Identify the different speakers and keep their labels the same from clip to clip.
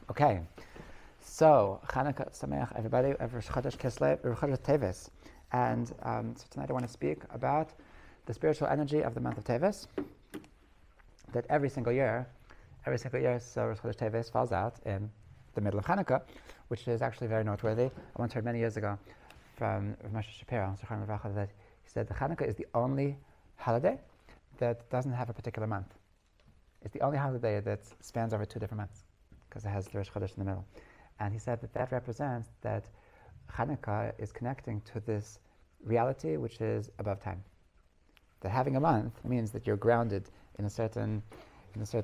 Speaker 1: Okay, so Chanukah Sameach, everybody. Rosh Chodesh Kislev, Rosh Chodesh Teivet, and so tonight I want to speak about the spiritual energy of the month of Teivet. That every single year, so Rosh Chodesh Teivet falls out in the middle of Chanukah, which is actually very noteworthy. I once heard many years ago from Moshe Shapiro, that he said the Chanukah is the only holiday that doesn't have a particular month. It's the only holiday that spans over 2 different months, because it has the Rosh Chodesh in the middle. And he said that represents that Hanukkah is connecting to this reality which is above time. That having a month means that you're grounded in a certain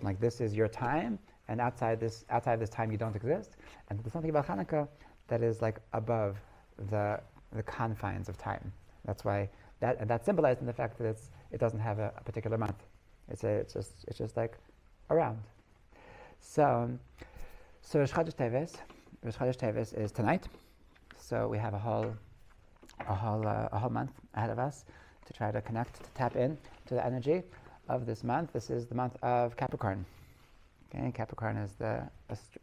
Speaker 1: like this is your time, and outside this time you don't exist. And there's something about Hanukkah that is like above the confines of time. That's why that's symbolized in the fact that it doesn't have a particular month. It's just like around. So Rosh Chodesh Teivet is tonight. So we have a whole month ahead of us to try to connect, to tap in to the energy of this month. This is the month of Capricorn. Okay, Capricorn is the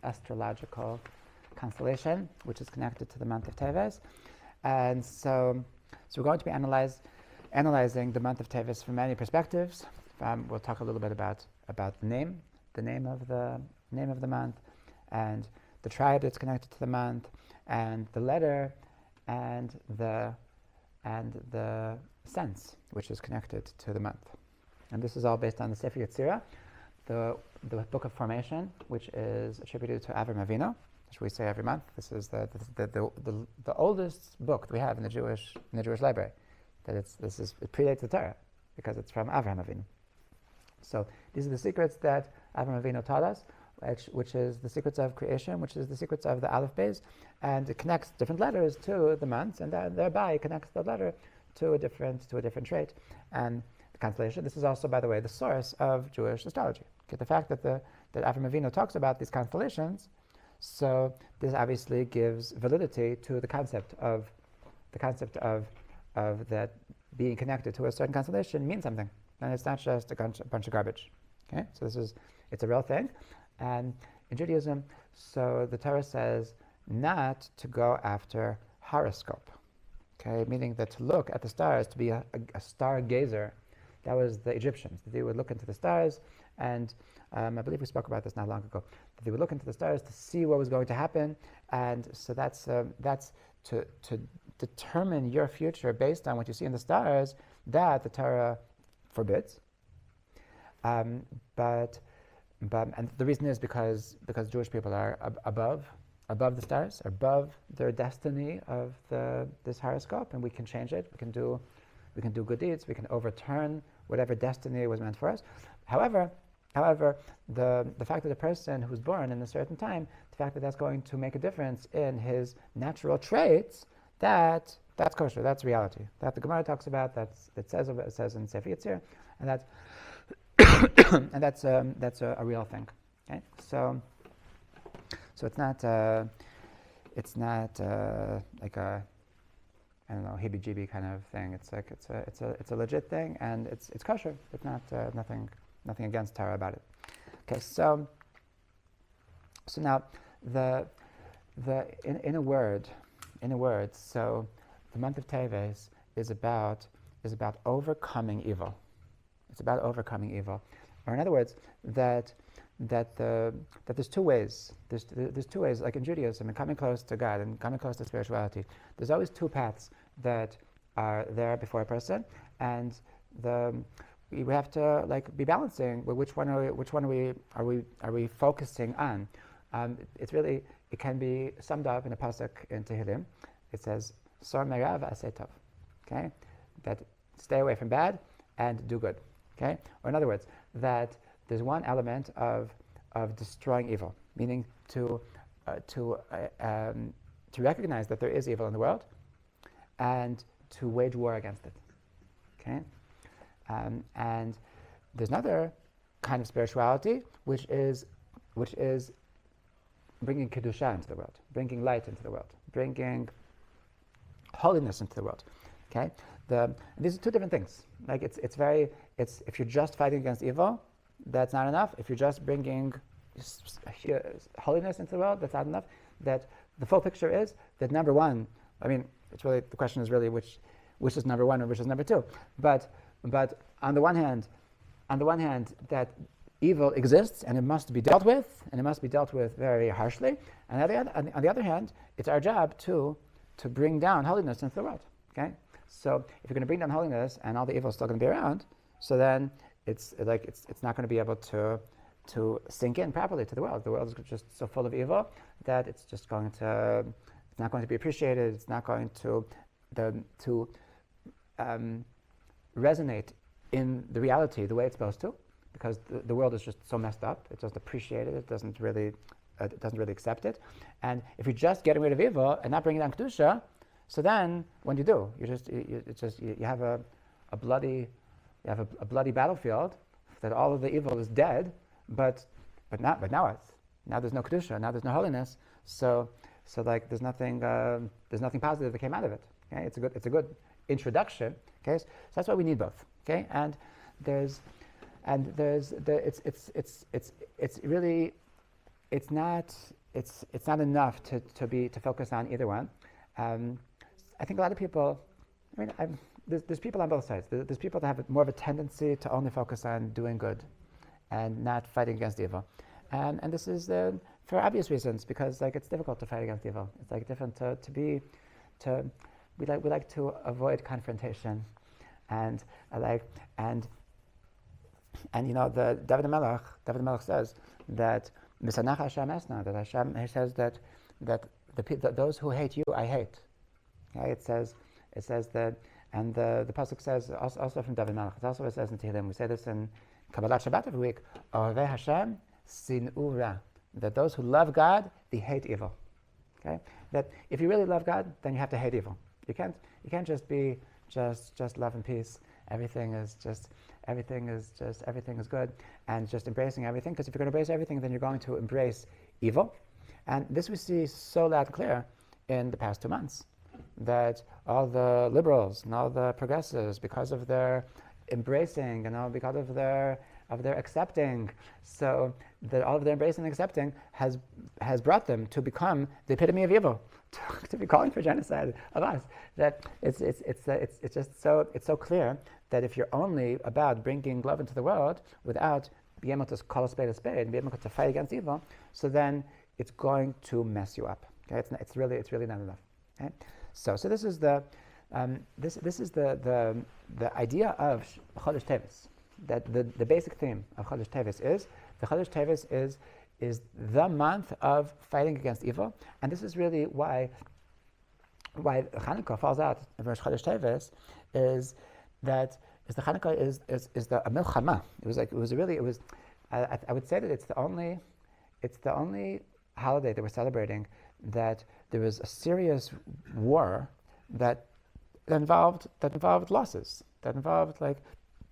Speaker 1: astrological constellation which is connected to the month of Teivet, and so we're going to be analyzing the month of Teivet from many perspectives. We'll talk a little bit about the name of the month, and the tribe that's connected to the month, and the letter, and the sense which is connected to the month. And this is all based on the Sefer Yetzirah, the book of formation, which is attributed to Avram Avinu, which we say every month. This is the oldest book that we have in the Jewish library. It predates the Torah because it's from Avram Avinu. So these are the secrets that Avram Avinu taught us, which is the secrets of creation, which is the secrets of the Aleph Beis, and it connects different letters to the months, and thereby it connects the letter to a different trait. And the constellation. This is also, by the way, the source of Jewish astrology. Okay, the fact that Avram Avinu talks about these constellations, so this obviously gives validity to the concept of that being connected to a certain constellation means something, and it's not just a bunch of garbage. Okay, so it's a real thing. And in Judaism, so the Torah says not to go after horoscope. Okay, meaning that to look at the stars, to be a stargazer, that was the Egyptians. They would look into the stars, and I believe we spoke about this not long ago. That they would look into the stars to see what was going to happen, and so that's to determine your future based on what you see in the stars. That the Torah forbids. But the reason is because Jewish people are above the stars, above their destiny of this horoscope, and we can change it. We can do good deeds. We can overturn whatever destiny was meant for us. However, the fact that a person who's born in a certain time, the fact that that's going to make a difference in his natural traits, that's kosher. That's reality. That the Gemara talks about. It says in Sefer Yetzirah, and that's and that's a real thing. Okay, so it's not like a, I don't know, heebie-jeebie kind of thing. It's like it's a legit thing, and it's kosher. It's not nothing against Torah about it. Okay, so now in a word, so the month of Teivet is about overcoming evil. It's about overcoming evil, or in other words, that there's 2 ways. There's 2 ways, like in Judaism, and coming close to God and coming close to spirituality. There's always 2 paths that are there before a person, and we have to be balancing. Which one are we focusing on? It can be summed up in a pasuk in Tehillim. It says, "Sor merav aseh tov." Okay, that stay away from bad and do good. Okay, or in other words, that there's one element of destroying evil, meaning to recognize that there is evil in the world, and to wage war against it. Okay, and there's another kind of spirituality which is bringing kedusha into the world, bringing light into the world, bringing holiness into the world. Okay, these are 2 different things. If you're just fighting against evil, that's not enough. If you're just bringing holiness into the world, that's not enough. That the full picture is that number one, it's really, the question is really which is number one and which is number two. But on the one hand, that evil exists and it must be dealt with, and it must be dealt with very harshly. And on the other hand, it's our job to bring down holiness into the world. Okay, so if you're going to bring down holiness and all the evil is still going to be around, so then it's not going to be able to sink in properly to the world. The world is just so full of evil that it's not going to be appreciated. It's not going to resonate in the reality the way it's supposed to, because the world is just so messed up. It doesn't appreciate it. It doesn't really accept it. And if you're just getting rid of evil and not bringing down kedusha, so then what do? You have a bloody battlefield that all of the evil is dead, but now there's no kedusha, now there's no holiness. So there's nothing positive that came out of it. Okay, it's a good introduction. Okay, so that's why we need both. Okay, it's not enough to focus on either one. I think a lot of people, there's people on both sides. There's people that have more of a tendency to only focus on doing good and not fighting against evil. And this is for obvious reasons, because it's difficult to fight against evil. It's different we like to avoid confrontation, and the David Melech says that Misanach Hashem Esna, that Hashem, he says that those who hate you I hate. Okay, it says that, and the pasuk says also from David Melech. It also says in Tehillim. We say this in Kabbalat Shabbat every week. Ohevei Hashem sin'u ra. That those who love God, they hate evil. Okay, that if you really love God, then you have to hate evil. You can't just be just love and peace. Everything is good, and just embracing everything. Because if you're going to embrace everything, then you're going to embrace evil. And this we see so loud and clear in the past 2 months, that all the liberals and all the progressives, because of their embracing and all because of their accepting, so that all of their embracing and accepting has brought them to become the epitome of evil, to be calling for genocide of us. That it's so clear that if you're only about bringing love into the world without being able to call a spade and be able to fight against evil, so then it's going to mess you up. Okay, it's really not enough. Okay? So this is the idea of Chodesh Teves. That the basic theme of Chodesh Teves is the month of fighting against evil, and this is really why Hanukkah falls out of Rosh Chodesh Teves is the Hanukkah is the milchama. I would say that it's the only holiday that we're celebrating that there was a serious war that involved losses, that involved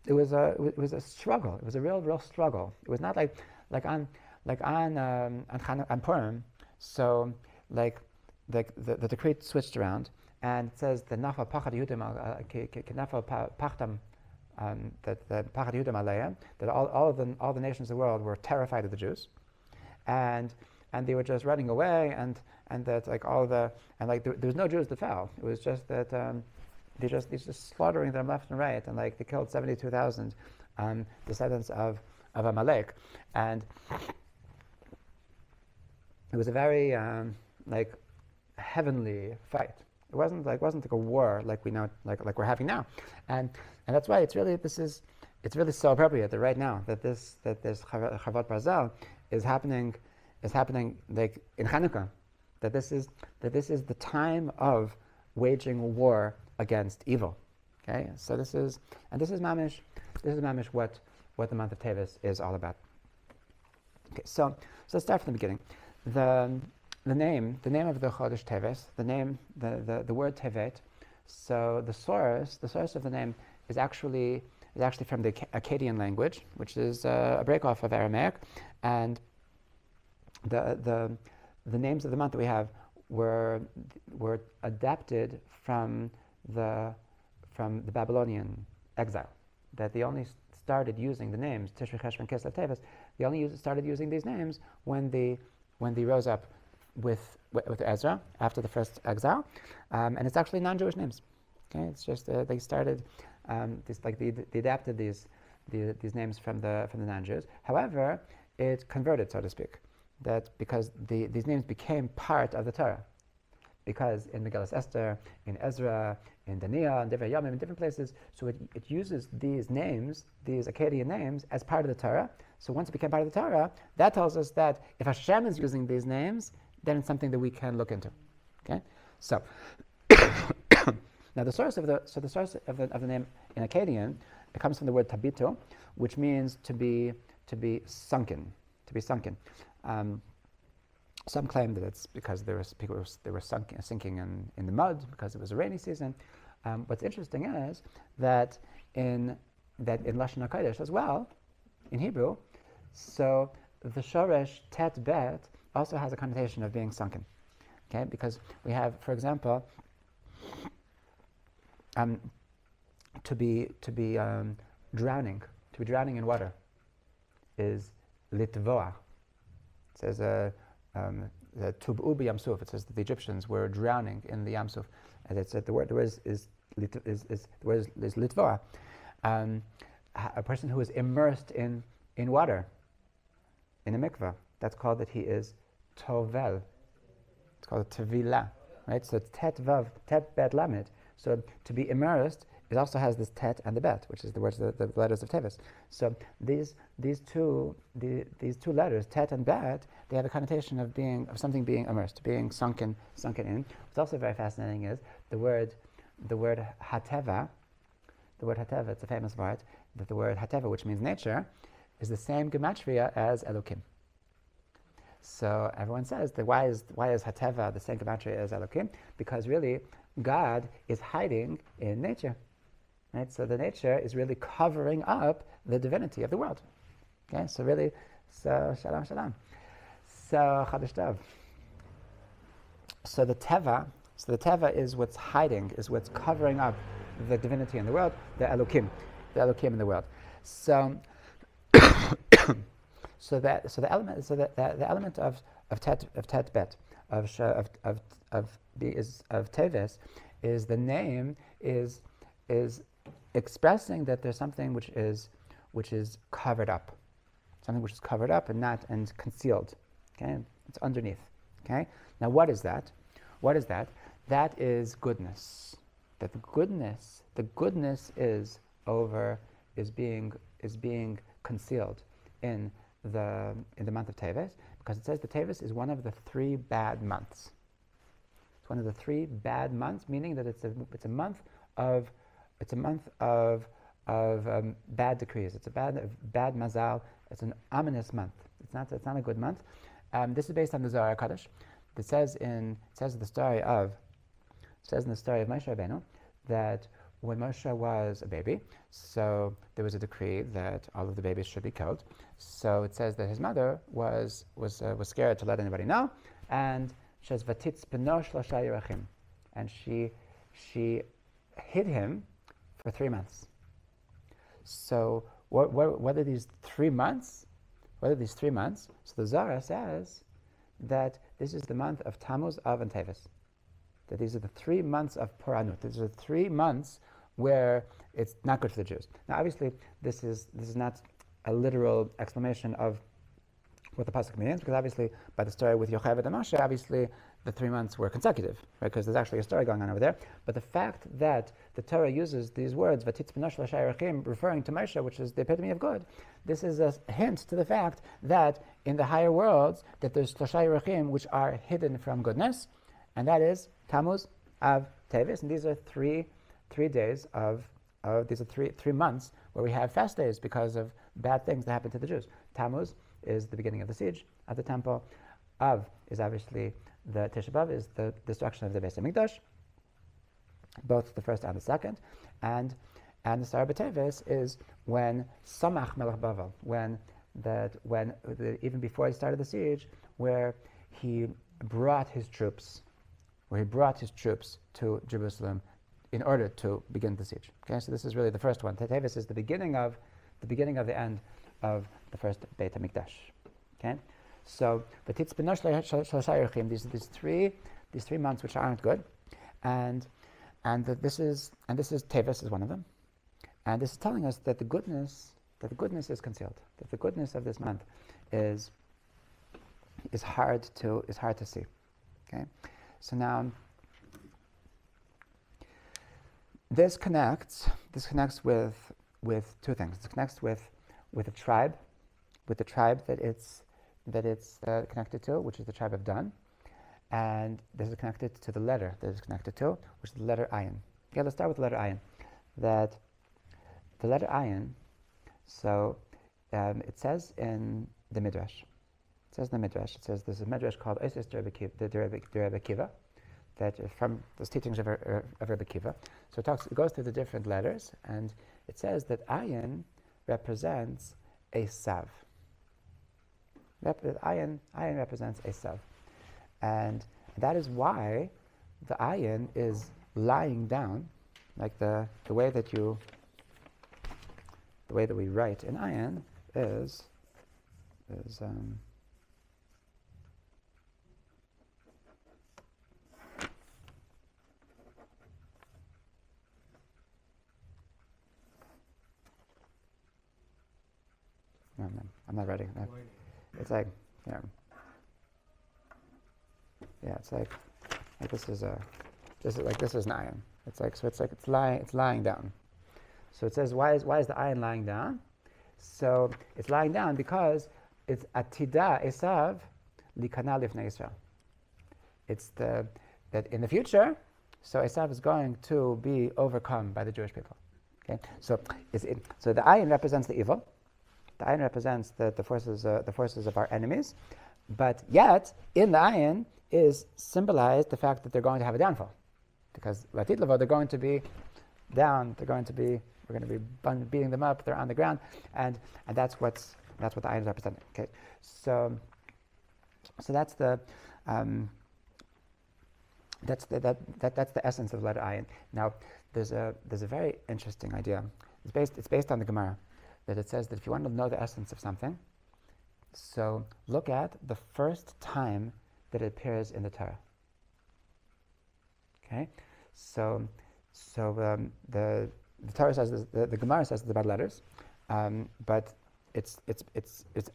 Speaker 1: it was a struggle. It was a real struggle. It was not like on Purim. So the decree switched around, and it says the nafal pachad Yehudim nafal pachtam, that the pachad Yehudim aleim, that all the nations of the world were terrified of the Jews, and they were just running away, and that there was no Jews that fell. It was just that they just slaughtering them left and right, and they killed 72,000 descendants of Amalek, and it was a very heavenly fight. It wasn't like a war like we know, like we're having now, and that's why it's really so appropriate that right now that this Chavot Barzel is happening like in Hanukkah, that this is the time of waging war against evil. Okay, so this is mamish what the month of Teves is all about. Okay, so let's start from the beginning. The name of the Chodesh Teves, the word Teivet. So the source of the name is actually from the Akkadian language, which is a breakoff of Aramaic, and the names of the month that we have were adapted from the Babylonian exile. That they only started using the names Tishri, Cheshvan, Kislev, Teves They only started using these names when they rose up with Ezra after the first exile, and it's actually non-Jewish names. Okay, it's just they started they adapted these names from the non-Jews. However, it converted, so to speak, that because these names became part of the Torah. Because in Megillas Esther, in Ezra, in Daniel, in Devar Yamim, in different places, so it uses these names, these Akkadian names, as part of the Torah. So once it became part of the Torah, that tells us that if Hashem is using these names, then it's something that we can look into. Okay, so now the source of the name in Akkadian, it comes from the word tabito, which means to be sunken, some claim that it's because there was people they were sinking in the mud because it was a rainy season. What's interesting is that in Lashon HaKodesh as well, in Hebrew, so the shoresh tet bet also has a connotation of being sunken. Okay, because we have, for example, to be drowning in water is litvoa. It says the tub'u b'yam suf. It says that the Egyptians were drowning in the Yam Suf, and it said the word is litvoa. A person who is immersed in water, in a mikveh, that's called that he is tovel. It's called tevila, right? So it's tet vav, tet bet lamed. So to be immersed, it also has this tet and the bet, which is the words, the letters of Teivet. So these two letters, tet and bet, they have a connotation of something being immersed, being sunken in. What's also very fascinating is the word hateva. The word hateva, it's a famous word. That the word hateva, which means nature, is the same gematria as Elokim. So everyone says that why is hateva the same gematria as Elokim? Because really, God is hiding in nature. Right? So the nature is really covering up the divinity of the world. Okay, so really, shalom. So Chodesh Tov. So the teva is what's hiding, is what's covering up the divinity in the world, the Elokim in the world. So the element of tet bet of Teves is the name is expressing that there's something which is covered up, and concealed. Okay, it's underneath. Okay, now what is that? That is goodness. That the goodness is being concealed in the month of Teves, because it says the Teves is one of the 3 bad months. It's one of the 3 bad months, meaning that it's a month of bad decrees. It's a bad mazal. It's an ominous month. It's not a good month. This is based on the Zohar HaKadosh. It says in the story of Moshe Rabbeinu that when Moshe was a baby, so there was a decree that all of the babies should be killed. So it says that his mother was scared to let anybody know, and she says vatitz beno shlosha yerachim, and she hid him for 3 months. So what are these 3 months? So the Zohar says that this is the month of Tammuz, Av, and Teves. That these are the 3 months of Poranut. These are 3 months where it's not good for the Jews. Now, obviously, this is not a literal explanation of what the pasuk means, because obviously, by the story with Yocheved and Moshe, obviously the 3 months were consecutive, right? Because there's actually a story going on over there. But the fact that the Torah uses these words, "Vatitz b'nosh l'shayirachim," referring to Moshe, which is the epitome of good, this is a hint to the fact that in the higher worlds, that there's l'shayirachim which are hidden from goodness, and that is Tammuz, Av, Teves, and these are three days of these are three months where we have fast days because of bad things that happen to the Jews. Tammuz is the beginning of the siege of the temple. Av is obviously the Tisha B'Av is the destruction of the Beis Hamikdash, both the first and the second, and the Sar B'Teves is when Samach Melech Bavel, even before he started the siege, where he brought his troops to Jerusalem in order to begin the siege. Okay, so this is really the first one. Teves is the beginning of the end of the first Beit HaMikdash. Okay, so the these 3 months which aren't good, and this is Teivet is one of them, and this is telling us that the goodness is concealed, that the goodness of this month is hard to see. Okay, so now this connects with 2 things. It connects with the tribe that it's connected to, which is the tribe of Dan, and this is connected to the letter that it's connected to, which is the letter Ayin. Okay, let's start with the letter Ayin. That the letter Ayin. So it says in the Midrash. It says there's a Midrash called Osis de Rebbe Kiva, that from those teachings of Rebbe Kiva. So it goes through the different letters, and it says that Ayin represents a Sav. Ayin represents a Sav. And that is why the Ayin is lying down, like the way that we write in Ayin is No, I'm not ready. It's like, it's like this is an ayin. It's lying down. So it says, why is the ayin lying down? So it's lying down because it's atida esav likana lifnei Yisrael. It's that in the future, so Esav is going to be overcome by the Jewish people. Okay, so the ayin represents the evil. The ayin represents the forces of our enemies, but yet in the ayin is symbolized the fact that they're going to have a downfall, because Latid Lavo, they're going to be down. We're going to be beating them up. They're on the ground, and that's what the ayin is representing. Okay, so that's the essence of the letter ayin. Now there's a very interesting idea. It's based on the Gemara, that it says that if you want to know the essence of something, so look at the first time that it appears in the Torah. Okay, so the Torah says this, the Gemara says it's about letters, but it's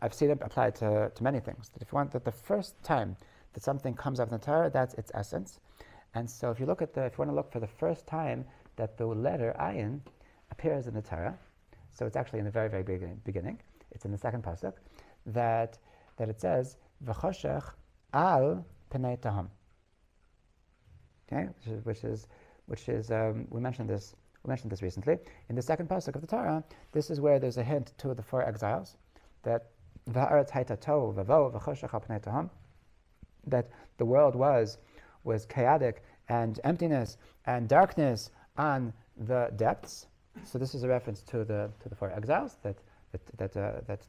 Speaker 1: I've seen it applied to many things. That if you want that the first time that something comes up in the Torah, that's its essence. And so if you want to look for the first time that the letter ayin appears in the Torah, so it's actually in the very, very beginning. It's in the second pasuk that it says v'choshech al pnei taham. Okay, which is we mentioned this recently in the second pasuk of the Torah. This is where there's a hint to the 4 exiles that v'haaretz hayta tohu v'vo v'choshech al pnei taham, that the world was chaotic and emptiness and darkness on the depths. So this is a reference to the 4 exiles. That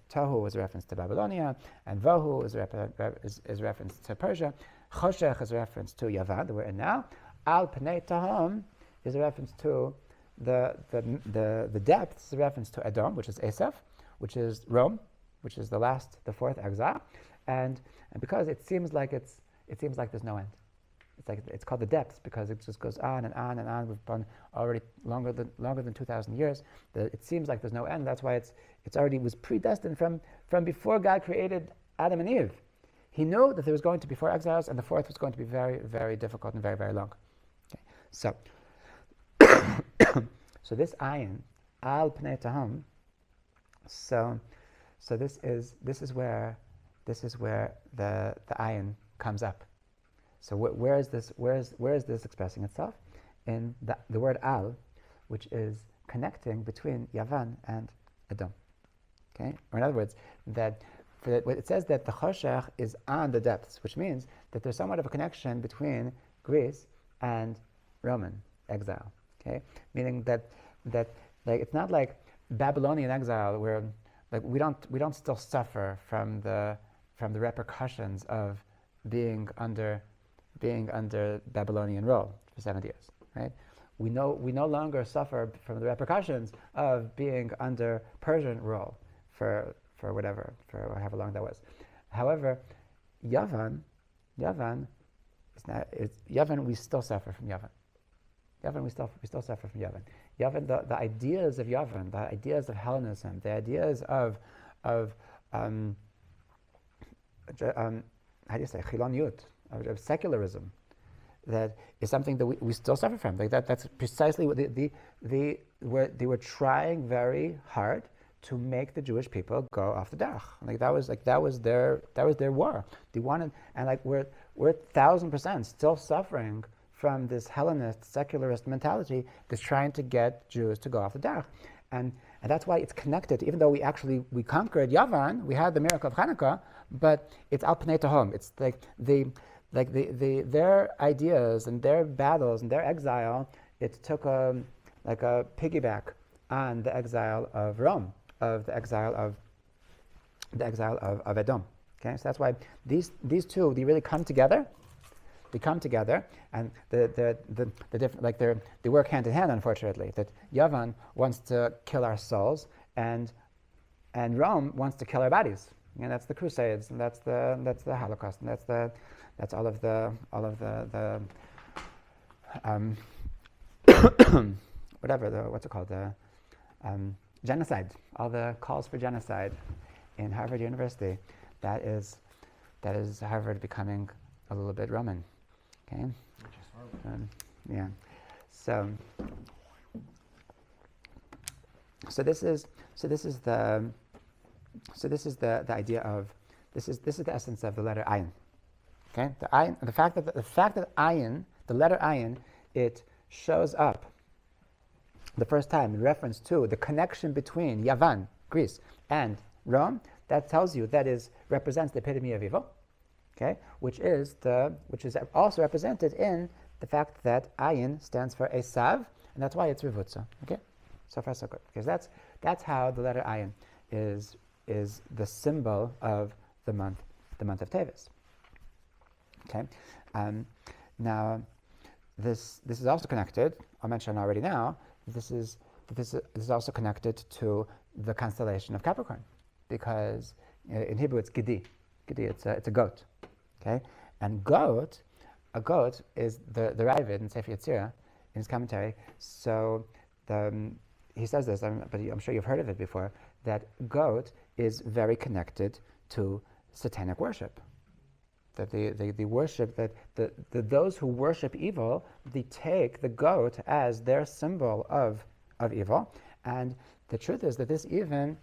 Speaker 1: Tohu is a reference to Babylonia, and Vohu is a reference to Persia. Choshech is a reference to Yavan, that we're in now. Al Pnei Tahom is a reference to the depths, is a reference to Edom, which is Esav, which is Rome, which is the 4th exile, and because it seems like there's no end. It's called the depths because it just goes on and on and on. We've been already longer than 2,000 years. It seems like there's no end. That's why it's already was predestined from before God created Adam and Eve. He knew that there was going to be 4 exiles, and the 4th was going to be very, very difficult and very, very long. Okay. So this ayin al pnei taham. So this is where the ayin comes up. So where is this expressing itself? In the word al, which is connecting between Yavan and Edom. Okay, or in other words, that it says that the choshech is on the depths, which means that there's somewhat of a connection between Greece and Roman exile. Okay, meaning that like it's not like Babylonian exile where like we don't still suffer from the repercussions of being under Babylonian rule for 70 years, right? We no longer suffer from the repercussions of being under Persian rule for for however long that was. However, Yavan is not. Yavan. We still suffer from Yavan. We still suffer from Yavan. Yavan. The ideas of Yavan, the ideas of Hellenism, the ideas of how do you say chiloniyut, of secularism, that is something that we still suffer from. Like that's precisely what they were trying very hard to make the Jewish people go off the derech. That was their war. They wanted, and we're 1,000% still suffering from this Hellenist secularist mentality that's trying to get Jews to go off the derech. And that's why it's connected. Even though we conquered Yavan, we had the miracle of Hanukkah, but it's al pnei tehom. It's their ideas and their battles and their exile. It took a piggyback on the exile of Rome, of the exile of Edom. Okay, so that's why these two, they really come together. They come together, and the different, they work hand in hand. Unfortunately, that Yavan wants to kill our souls, and Rome wants to kill our bodies. And that's the Crusades, and that's the Holocaust, and that's all of the what's it called, the genocide, all the calls for genocide in Harvard University. That is Harvard becoming a little bit Roman. Okay. Yeah. So this is the idea of this is the essence of the letter ayin. Okay. The fact that ayin, the letter ayin, it shows up the first time in reference to the connection between Yavan, Greece, and Rome. That tells you represents the epitome of evil. Okay, which is also represented in the fact that ayin stands for Esav, and that's why it's rivutza. Okay, so far so good, because that's how the letter ayin is the symbol of the month of Teivet. Okay, now this is also connected. I'll mention already now. This is also connected to the constellation of Capricorn, because in Hebrew it's Gedi. Gedi, it's a goat. Okay, and a goat is the Ravid in Sefer Yetzirah in his commentary. So he says this, but I'm sure you've heard of it before, that goat is very connected to satanic worship. That the worship, that those who worship evil, they take the goat as their symbol of evil. And the truth is that this even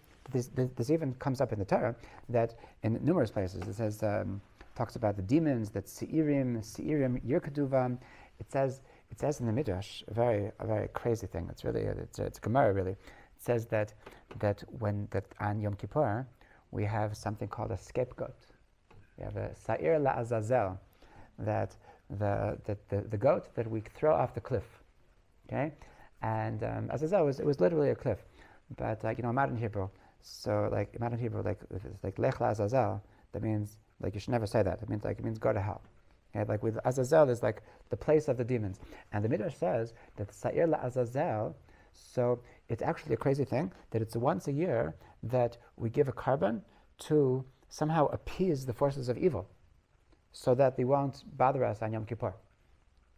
Speaker 1: comes up in the Torah, that in numerous places it says. Talks about the demons, that Seirim Yirkaduvam. It says in the Midrash a very crazy thing. It's a Gemara really. It says that on Yom Kippur we have something called a scapegoat. We have a Sa'ir La'azazel, that the goat that we throw off the cliff. Okay, and Azazel was literally a cliff, but modern Hebrew. So modern Hebrew, if it's Lech La'azazel, that means. You should never say that. It means go to hell. Okay? With Azazel is the place of the demons. And the Midrash says that Sa'ir LaAzazel, so it's actually a crazy thing, that it's once a year that we give a carbon to somehow appease the forces of evil, so that they won't bother us on Yom Kippur.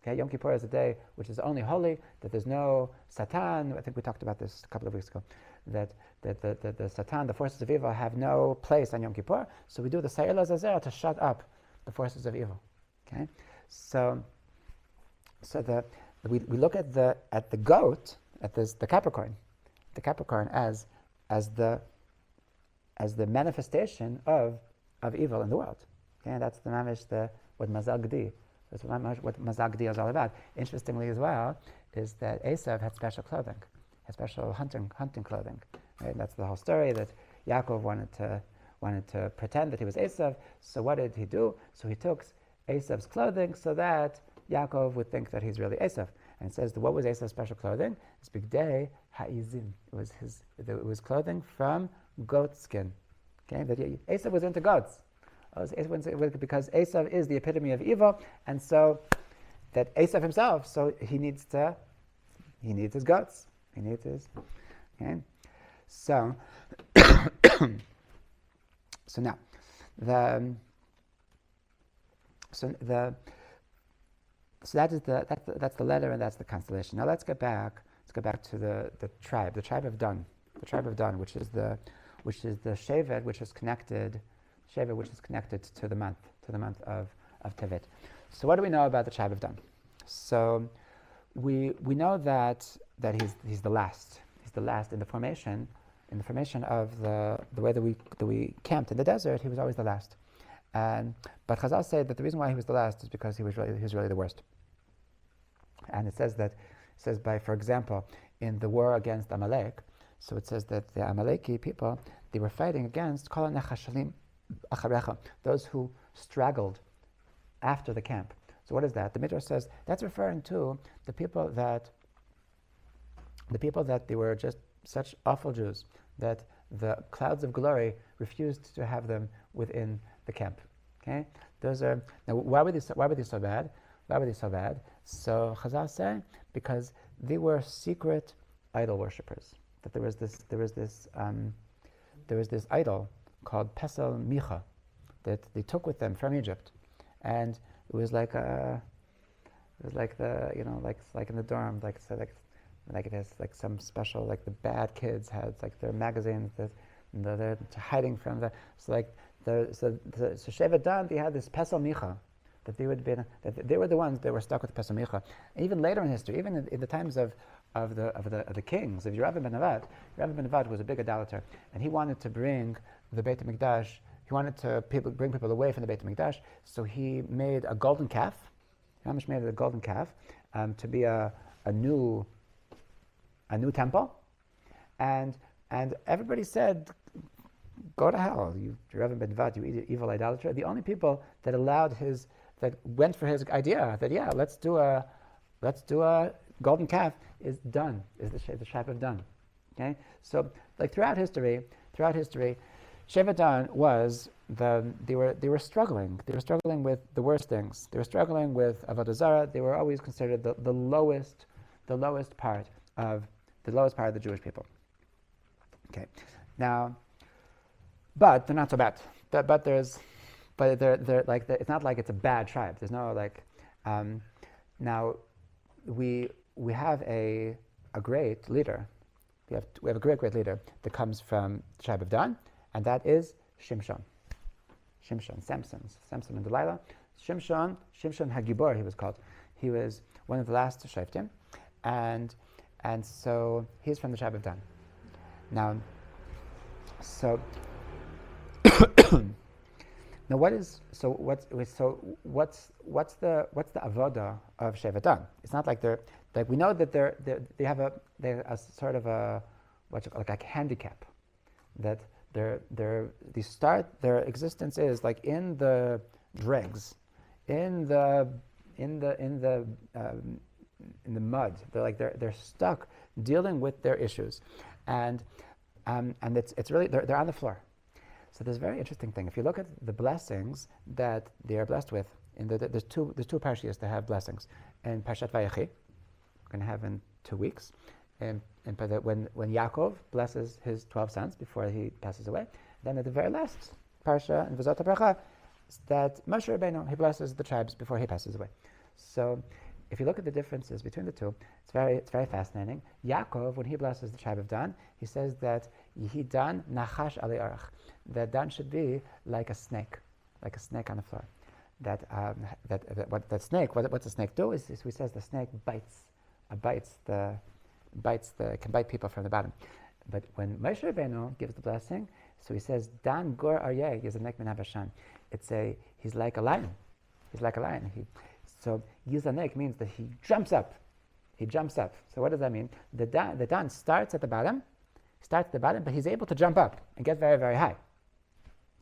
Speaker 1: Okay? Yom Kippur is a day which is only holy, that there's no Satan. I think we talked about this a couple of weeks ago, that the Satan, the forces of evil, have no place on Yom Kippur. So we do the Sa'ir LaZazer to shut up the forces of evil. Okay, so we look at the goat, the Capricorn as the manifestation of evil in the world. Okay, and that's the mamish what Mazal Gdi. That's what Mazal Gdi is all about. Interestingly, as well, is that Esav had special clothing, had special hunting clothing. Right? That's the whole story, that Yaakov wanted to pretend that he was Esav. So what did he do? So he took Esav's clothing so that Yaakov would think that he's really Esav. And it says, what was Esav's special clothing? It's bigdei ha'izim. It was clothing from goat skin. Okay, that Esav was into goats. Because Esav is the epitome of evil, and so that Esav himself, so he needs his goats. He needs his. Okay, so So now, the so the so that's the letter and that's the constellation. Now let's go back to the tribe of Dan, which is the Teivet, which is connected to the month of Teivet. So what do we know about the tribe of Dan? So we know that he's the last. He's the last in the formation of the way that we camped in the desert. He was always the last. But Chazal say that the reason why he was the last is because he was really the worst. And it says for example, in the war against Amalek, so it says that the Amaleki people, they were fighting against Kol HaNechashalim Acharecha, those who straggled after the camp. So what is that? The Midrash says that's referring to the people that they were just such awful Jews that the clouds of glory refused to have them within the camp. Okay, those are now. Why were they so bad? So Chazal say because they were secret idol worshippers. That there was this idol called Pesel Micha that they took with them from Egypt, and it was like in the dorm, like it has like some special, like the bad kids had like their magazines that they're hiding from the Shevet Dan, they had this Pesel Micha that they were the ones that were stuck with Pesel Micha. Even later in history, even in the times of the kings of Yeravim ben Nevat was a big idolater, and he wanted to bring the Beit HaMikdash. He wanted to bring people away from the Beit HaMikdash, so he made a golden calf. He made a golden calf to be a new temple, and everybody said, "Go to hell, you Yeravim ben Nevat, you evil idolater." The only people that went for his idea that let's do a golden calf is the tribe of Dan. Okay, so like throughout history, Shevet Dan was they were struggling. They were struggling with the worst things. They were struggling with Avodah Zarah. They were always considered the lowest part of the Jewish people. Okay, now, but they're not so bad. They're like it's not like it's a bad tribe. There's no like. Now, we have a great leader. We have a great leader that comes from the tribe of Dan, and that is Shimshon, Samson and Delilah. Shimshon Hagibor, he was called. He was one of the last Shoftim, and so he's from the tribe of Dan. Now, so now what's the avoda of Shevet Dan? It's not like they're like we know that they have a sort of a like a handicap that their existence is like in the dregs, in the mud. They're stuck dealing with their issues, and it's really they're on the floor. So there's a very interesting thing. If you look at the blessings that they are blessed with, there's two parashiyos that have blessings. In Parshat Vayechi, we're going to have in 2 weeks, and when Yaakov blesses his 12 sons before he passes away, then at the very last parsha in V'zot HaBracha, that Moshe Rabbeinu, he blesses the tribes before he passes away. So if you look at the differences between the two, it's very fascinating. Yaakov, when he blesses the tribe of Dan, he says that Yehi Dan Nachash Ali Arach, that Dan should be like a snake on the floor. What's the snake do is he says the snake can bite people from the bottom. But when Moshe Rabbeinu gives the blessing, so he says Dan Gor Aryeh Yizanek Min HaBashan. He's like a lion. So Yizanek means that he jumps up. So what does that mean? The Dan starts at the bottom, but he's able to jump up and get very, very high.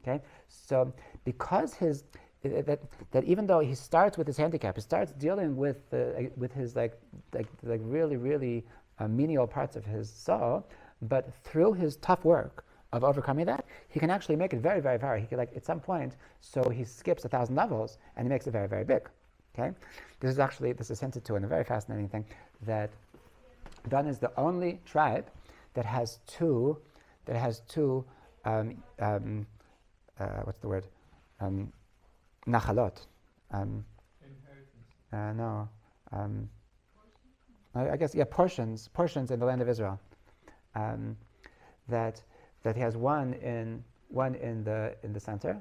Speaker 1: Okay, so because that even though he starts with his handicap, he starts dealing with his like really, really menial parts of his soul, but through his tough work of overcoming that, he can actually make it very, very, very. He can at some point, so he skips 1,000 levels and he makes it very, very big. Okay, this is hinted to in a very fascinating thing that Dan is the only tribe that has two what's the word? Nachalot.
Speaker 2: Inheritance.
Speaker 1: No. I guess portions in the land of Israel. That he has one in the center,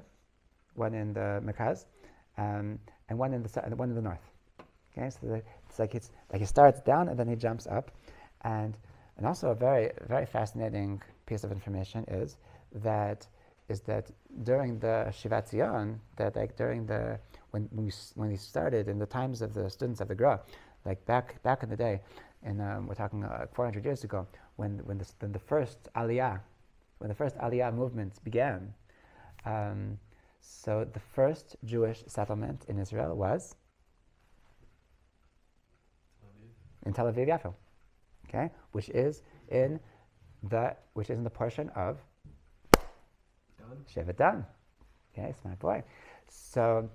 Speaker 1: one in the Mekaz, and one in the north. Okay, so it's like he starts down and then he jumps up, and also a very, very fascinating piece of information is that during the Shivat Zion, that like during the when we started in the times of the students of the Gra, like back in the day, and we're talking 400 years ago, when the first Aliyah movements began. So the first Jewish settlement in Israel was in Tel Aviv Yafo, okay, which is in the portion of Shevet Dan. Okay, smart boy. So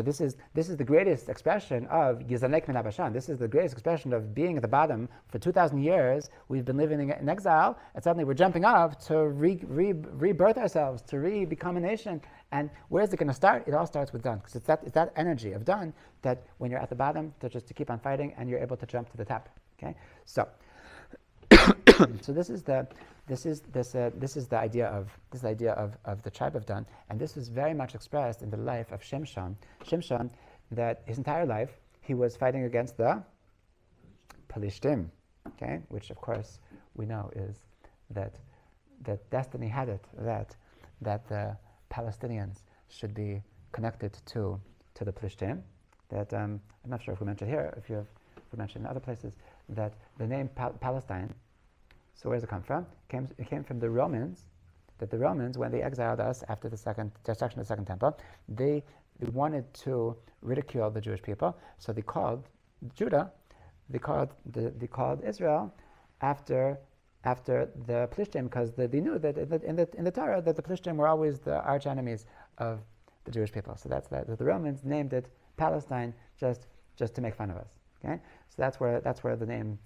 Speaker 1: this is the greatest expression of Yizanek min Abashan. This is the greatest expression of being at the bottom for 2,000 years. We've been living in exile, and suddenly we're jumping up to rebirth ourselves, to become a nation. And where is it going to start? It all starts with Dan, because it's that energy of Dan that when you're at the bottom, to keep on fighting, and you're able to jump to the top. Okay, so so this is the idea of the tribe of Dan, and this is very much expressed in the life of Shimshon. Shimshon, that his entire life he was fighting against the Pelishtim, okay, which of course we know is that destiny had it that the Palestinians should be connected to the Pelishtim. That I'm not sure if we mentioned here, if we mentioned in other places, that the name Palestine. So where does it come from? It came from the Romans. That the Romans, when they exiled us after the destruction of the Second Temple, they wanted to ridicule the Jewish people. So they called Judah, they called Israel after the Plishtim, because they knew that in the Torah that the Plishtim were always the arch enemies of the Jewish people. So that's that the Romans named it Palestine just to make fun of us. Okay, so that's where the name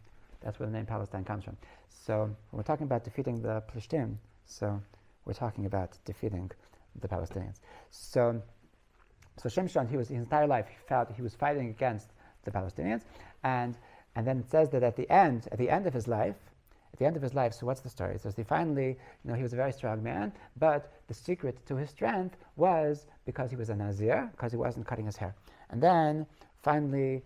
Speaker 1: Palestine comes from. So when we're talking about defeating the Plishtim, so we're talking about defeating the Palestinians. So Shimshon, his entire life, he felt he was fighting against the Palestinians, and then it says that at the end of his life, so what's the story? It says he finally, he was a very strong man, but the secret to his strength was because he was a Nazir, because he wasn't cutting his hair. And then finally,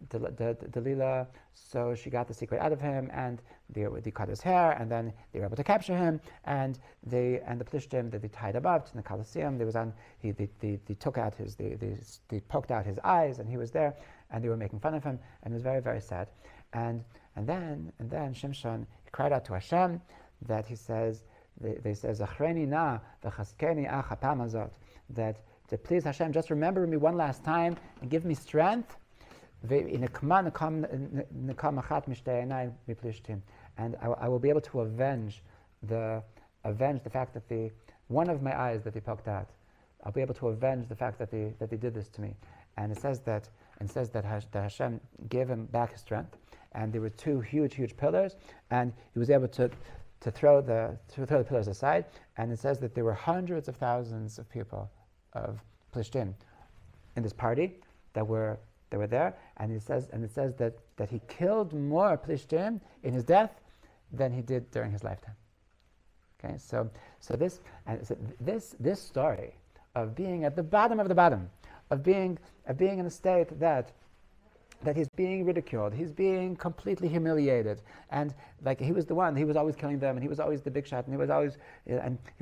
Speaker 1: Delilah, so she got the secret out of him, and they cut his hair, and then they were able to capture him, and the Plishtim, they tied him up in the Colosseum. They poked out his eyes, and he was there, and they were making fun of him, and it was very, very sad. And then Shimshon, he cried out to Hashem, that he says, they says, Achreni na v'chaskeni ach hapam hazot, that please Hashem, just remember me one last time and give me strength. And I will be able to avenge the fact that one of my eyes that they poked out. I'll be able to avenge the fact that they did this to me. And it says that Hashem gave him back his strength, and there were two huge pillars, and he was able to throw the pillars aside. And it says that there were hundreds of thousands of people of Plishtim in this party that were there, and it says that he killed more Plishtim in his death than he did during his lifetime. Okay, so this story of being at the bottom of the bottom, of being in a state that he's being ridiculed, he's being completely humiliated, and like he was the one, he was always killing them, and he was always the big shot, and he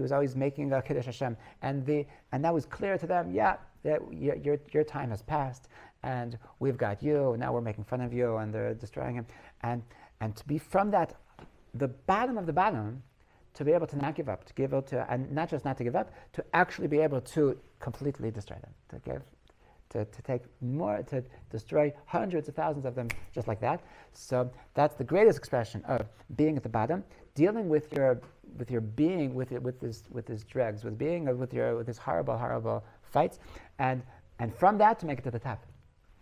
Speaker 1: was always making a Kiddush Hashem, and that was clear to them. Yeah, your time has passed, and we've got you, and now we're making fun of you, and they're destroying him, and to be from that, the bottom of the bottom, to be able to not give up, and not just not to give up, to actually be able to completely destroy them, to take more, to destroy hundreds of thousands of them just like that. So that's the greatest expression of being at the bottom, dealing with your being, with his dregs, with his horrible fights, and from that to make it to the top.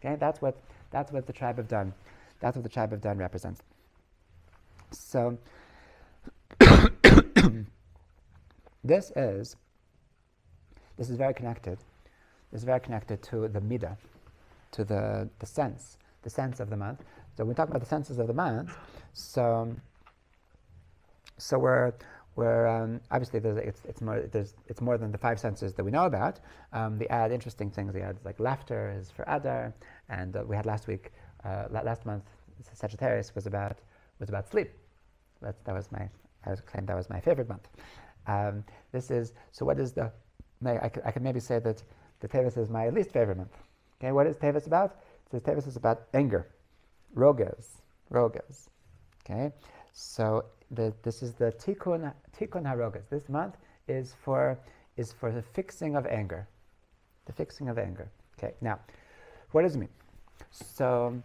Speaker 1: Okay, that's what the tribe of Dan, represents. So this is this is very connected. This is very connected to the midah, to the sense of the month. So when we talk about the senses of the month, so we're obviously it's more than the five senses that we know about. They add interesting things. They add like laughter is for Adar, and we had last month Sagittarius was about sleep. I claimed that was my favorite month. This is so. What is I could maybe say that the Teivet is my least favorite month. Okay, what is Teivet about? It says Teivet is about anger, rogas. Okay, so this is the tikkun harogas. This month is for the fixing of anger, the fixing of anger. Okay, now, what does it mean? So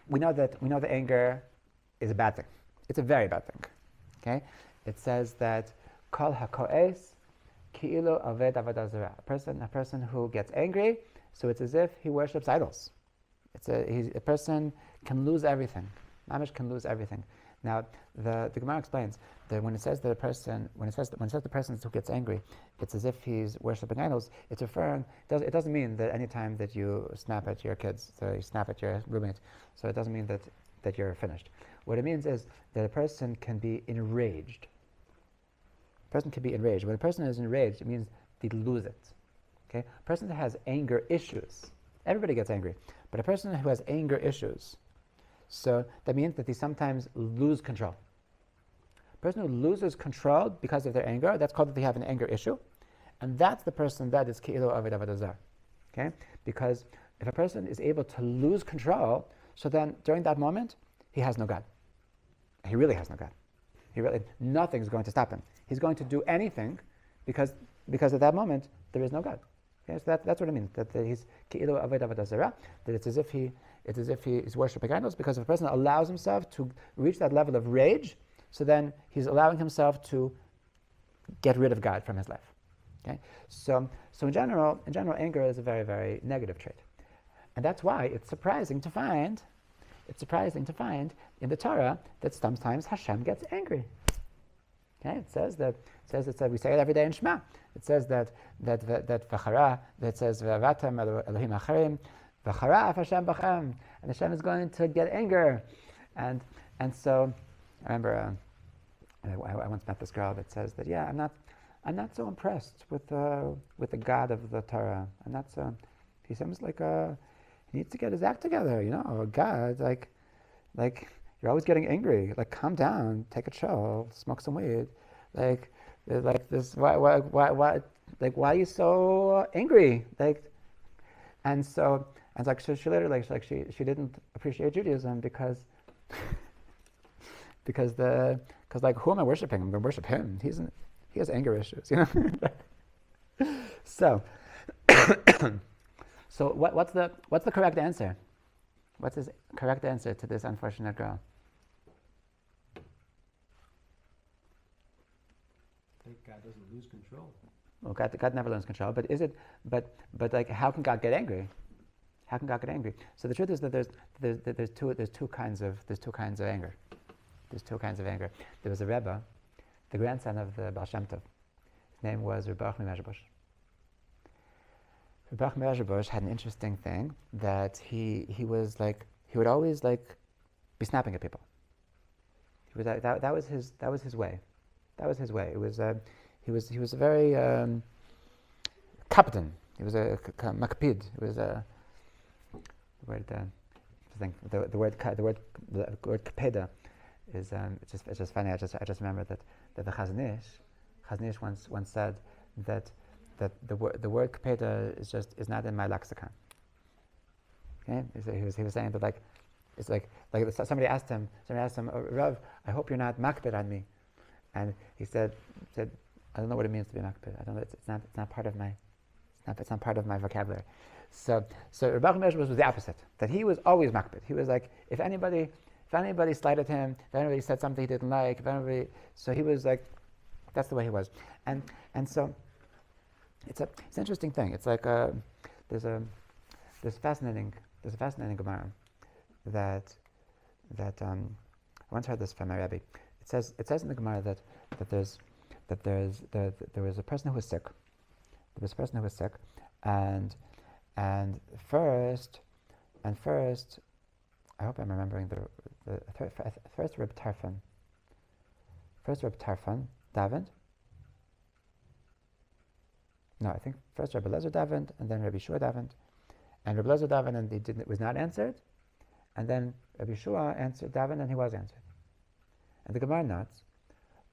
Speaker 1: we know that anger is a bad thing. It's a very bad thing. Okay, it says that kol hakoes ki'ilu aved avodah zarah. A person who gets angry, so it's as if he worships idols. A person can lose everything. Mamish can lose everything. Now, the Gemara explains that when it says the person who gets angry, it's as if he's worshiping idols. It's referring. It doesn't mean that any time that you snap at your kids, so you snap at your roommate, so it doesn't mean that you're finished. What it means is that a person can be enraged. A person can be enraged. When a person is enraged, it means they lose it. Okay, a person that has anger issues. Everybody gets angry, but a person who has anger issues. So that means that they sometimes lose control. A person who loses control because of their anger, that's called that they have an anger issue. And that's the person that is ki'ilu aved avodah zarah. Okay? Because if a person is able to lose control, so then during that moment, he has no God. He really has no God. Nothing's going to stop him. He's going to do anything because at that moment, there is no God. Okay? So that's what it means, that he's ki'ilu aved avodah zarah, that it's as if he is worshipping idols, because if a person allows himself to reach that level of rage, so then he's allowing himself to get rid of God from his life. Okay? So in general, anger is a very, very negative trait. And that's why it's surprising to find in the Torah that sometimes Hashem gets angry. Okay? It says that we say it every day in Shema. It says that v'chara, that says v'avatem Elohim acharim, v'chara Hashem b'chem, and Hashem is going to get anger, and so I remember I once met this girl that says that I'm not so impressed with the God of the Torah. I'm not so. He seems like he needs to get his act together. God, like you're always getting angry. Like, calm down, take a chill, smoke some weed. Like this. Why? Like, why are you so angry? So she later she didn't appreciate Judaism because who am I worshiping? I'm going to worship him. He has anger issues, So what's the correct answer? What's his correct answer to this unfortunate girl?
Speaker 2: I think God doesn't lose control.
Speaker 1: Well, God never loses control. But is it? But how can God get angry? How can God get angry? So the truth is that there's two kinds of anger. There's two kinds of anger. There was a Rebbe, the grandson of the Baal Shem Tov. His name was Reb Baruch Mezhebush. Reb Baruch Mezhebush had an interesting thing that he would always be snapping at people. That was his way. That was his way. It was he was a very captain. He was a makpid. It was a the word kapeda is it's just funny. I just remember that the Chazon Ish once said that the word kapeda is not in my lexicon. Okay, he was saying that it's like somebody asked him, oh, Rav, I hope you're not makpid on me, and he said I don't know what it means to be makpid. I don't know. It's not part of my vocabulary. So Reb Baruch Mezhebush was the opposite. That he was always makpid. He was like, if anybody slighted him, if anybody said something he didn't like, so he was like, that's the way he was. And so it's an interesting thing. It's like there's a fascinating Gemara that I once heard this from my Rebbe. It says in the Gemara that there was a person who was sick, There was a person who was sick, and first, I hope I'm remembering first Reb Tarfon. First Reb Tarfon davened. No, I think first Reb Eliezer davened, and then Reb Yeshua davened, and Reb Eliezer davened, and it was not answered, and then Reb Yeshua answered davened, and he was answered. And the Gemara notes,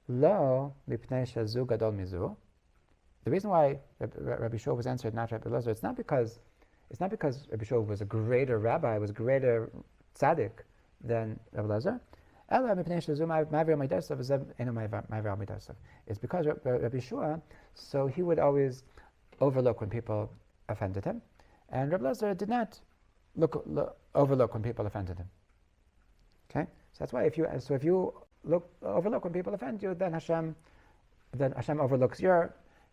Speaker 1: Lo mipnei shazu gadol mizu. The reason why Rabbi Yeshua was answered, not Rabbi Eliezer, it's not because Rabbi Yeshua was a greater rabbi, was a greater tzaddik than Rabbi Eliezer. It's because Rabbi Yeshua, so he would always overlook when people offended him, and Rabbi Eliezer did not overlook when people offended him. Okay, so that's why if you overlook when people offend you, then Hashem overlooks your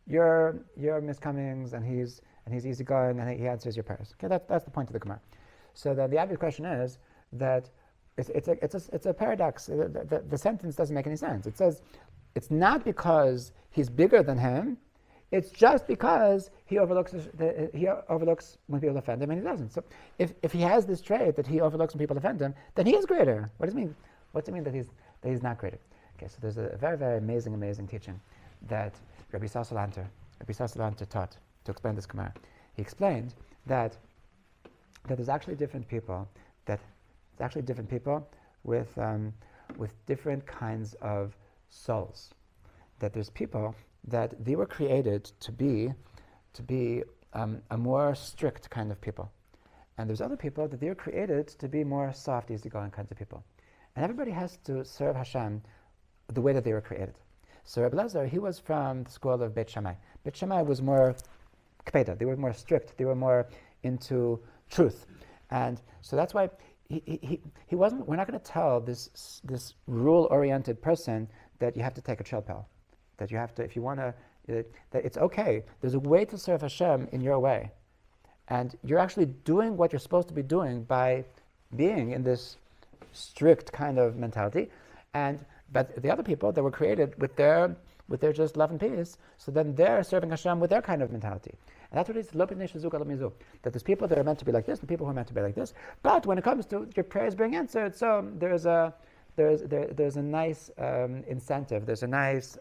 Speaker 1: miscomings, and he's easygoing, and he answers your prayers. Okay, that's the point of the Gemara. So the obvious question is that it's a paradox. The sentence doesn't make any sense. It says it's not because he's bigger than him. It's just because he overlooks when people offend him, and he doesn't. So if he has this trait that he overlooks when people offend him, then he is greater. What does it mean? What's it mean that he's not greater? Okay, so there's a very, very amazing teaching that Rabbi Sassalanter taught to explain this Gemara. He explained that there's actually different people with different kinds of souls. That there's people that they were created to be a more strict kind of people, and there's other people that they were created to be more soft, easygoing kinds of people. And everybody has to serve Hashem the way that they were created. So Reb Eliezer, he was from the school of Beit Shammai. Beit Shammai was more kpeda, they were more strict, they were more into truth. And so that's why he wasn't, we're not going to tell this rule-oriented person that you have to take a chill pill, that you have to, if you want to, that it's okay. There's a way to serve Hashem in your way. And you're actually doing what you're supposed to be doing by being in this strict kind of mentality. But the other people that were created with their just love and peace, so then they're serving Hashem with their kind of mentality. And that's what it is, that there's people that are meant to be like this and people who are meant to be like this. But when it comes to your prayers being answered, so there's a nice incentive, there's a nice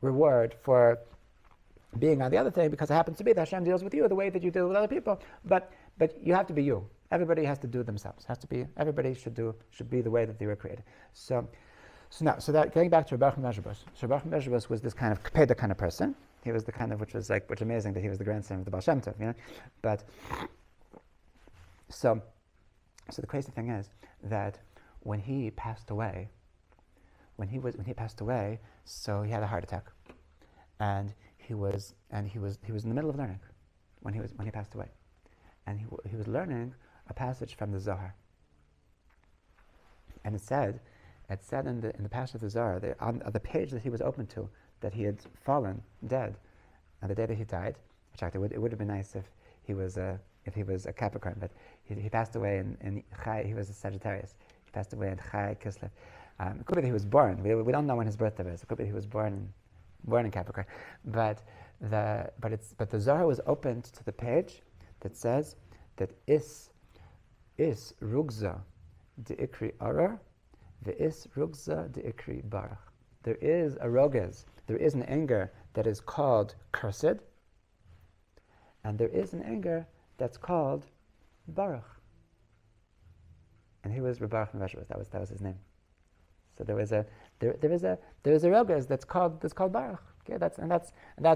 Speaker 1: reward for being on the other thing, because it happens to be that Hashem deals with you the way that you deal with other people. But you have to be you. Everybody has to do themselves. Everybody should be the way that they were created. So that getting back to Rebbe Mezhebus. So Rebbe Mezhebus was this kind of kpeda kind of person. He was the kind of which amazing that he was the grandson of the Baal Shem Tov, you know. But so the crazy thing is that when he passed away, so he had a heart attack, and he was in the middle of learning when he passed away, and he was learning a passage from the Zohar, and it said in the passage of the Zohar, on the page that he was open to, that he had fallen dead on the day that he died. Which actually it would have been nice if he was a Capricorn, but he passed away in Chai. He was a Sagittarius. He passed away in Chai Kislev. It could be that he was born. We don't know when his birthday is. It could be that he was born in Capricorn. But the Zohar was opened to the page that says that is rugza de ikri arar, ve'is rugza de ikri barach. There is a rogez, there is an anger that is called cursed, and there is an anger that's called baruch. And he was Baruch Mevashvus. That was his name. So there is a rogez that's called Baruch. Okay, that's